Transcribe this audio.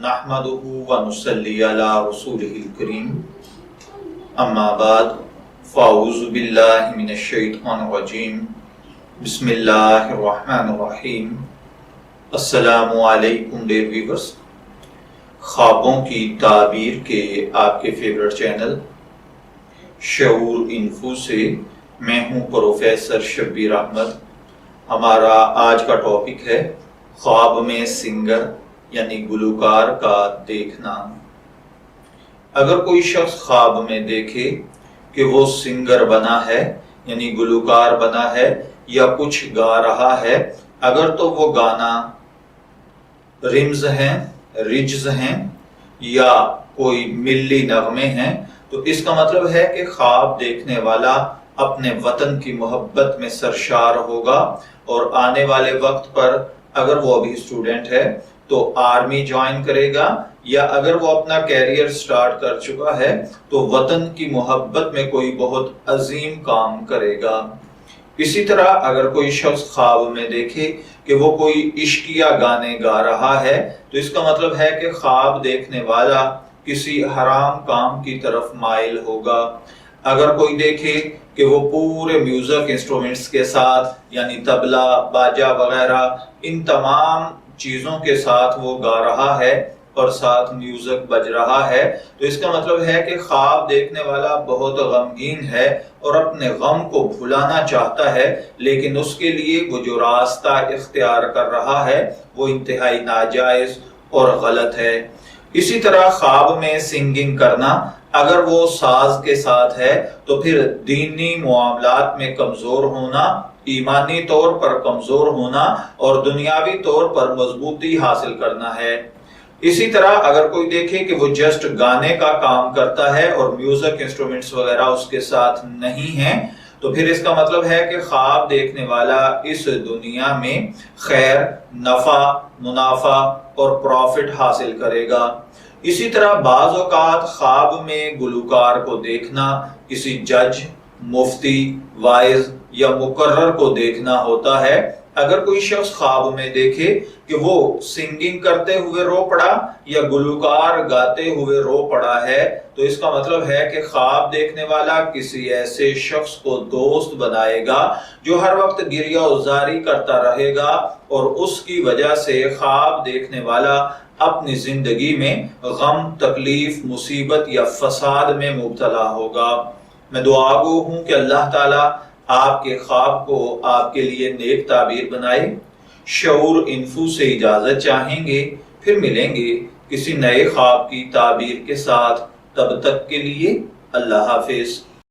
نحمدہ ونصلی علی رسولہ الکریم اما بعد فاعوذ باللہ من الشیطان الرجیم بسم اللہ الرحمن الرحیم۔ السلام علیکم ڈیئر ویورز، خوابوں کی تعبیر کے آپ کے فیورٹ چینل شعور انفو سے میں ہوں پروفیسر شبیر احمد۔ ہمارا آج کا ٹاپک ہے خواب میں سنگر یعنی گلوکار کا دیکھنا۔ اگر کوئی شخص خواب میں دیکھے کہ وہ سنگر بنا ہے یعنی گلوکار بنا ہے یا کچھ گا رہا ہے، اگر تو وہ گانا رمز ہیں، رجز ہیں یا کوئی ملی نغمے ہیں، تو اس کا مطلب ہے کہ خواب دیکھنے والا اپنے وطن کی محبت میں سرشار ہوگا اور آنے والے وقت پر اگر وہ ابھی اسٹوڈنٹ ہے تو آرمی جوائن کرے گا، یا اگر وہ اپنا کیریئر سٹارٹ کر چکا ہے تو وطن کی محبت میں کوئی بہت عظیم کام کرے گا۔ اسی طرح اگر کوئی شخص خواب میں دیکھے کہ وہ کوئی عشقیہ گانے گا رہا ہے تو اس کا مطلب ہے کہ خواب دیکھنے والا کسی حرام کام کی طرف مائل ہوگا۔ اگر کوئی دیکھے کہ وہ پورے میوزک انسٹرومنٹس کے ساتھ یعنی طبلہ، باجا وغیرہ ان تمام چیزوں کے ساتھ وہ گا رہا ہے اور ساتھ میوزک بج رہا ہے، تو اس کا مطلب ہے کہ خواب دیکھنے والا بہت غمگین ہے اور اپنے غم کو بھلانا چاہتا ہے، لیکن اس کے لیے وہ جو راستہ اختیار کر رہا ہے وہ انتہائی ناجائز اور غلط ہے۔ اسی طرح خواب میں سنگنگ کرنا اگر وہ ساز کے ساتھ ہے تو پھر دینی معاملات میں کمزور ہونا، ایمانی طور پر کمزور ہونا اور دنیاوی طور پر مضبوطی حاصل کرنا ہے۔ اسی طرح اگر کوئی دیکھے کہ وہ جسٹ گانے کا کام کرتا ہے اور میوزک انسٹرومنٹس وغیرہ اس کے ساتھ نہیں ہیں، تو پھر اس کا مطلب ہے کہ خواب دیکھنے والا اس دنیا میں خیر، نفع، منافع اور پروفٹ حاصل کرے گا۔ اسی طرح بعض اوقات خواب میں گلوکار کو دیکھنا کسی جج، مفتی، وائز یا مقرر کو دیکھنا ہوتا ہے۔ اگر کوئی شخص خواب میں دیکھے کہ وہ سنگنگ کرتے ہوئے رو پڑا یا گلوکار گاتے ہوئے رو پڑا ہے تو اس کا مطلب ہے کہ خواب دیکھنے والا کسی ایسے شخص کو دوست بنائے گا جو ہر وقت گریہ وزاری کرتا رہے گا، اور اس کی وجہ سے خواب دیکھنے والا اپنی زندگی میں غم، تکلیف، مصیبت یا فساد میں مبتلا ہوگا۔ میں دعا گو ہوں کہ اللہ تعالیٰ آپ کے خواب کو آپ کے لیے نیک تعبیر بنائے۔ شعور انفو سے اجازت چاہیں گے، پھر ملیں گے کسی نئے خواب کی تعبیر کے ساتھ۔ تب تک کے لیے اللہ حافظ۔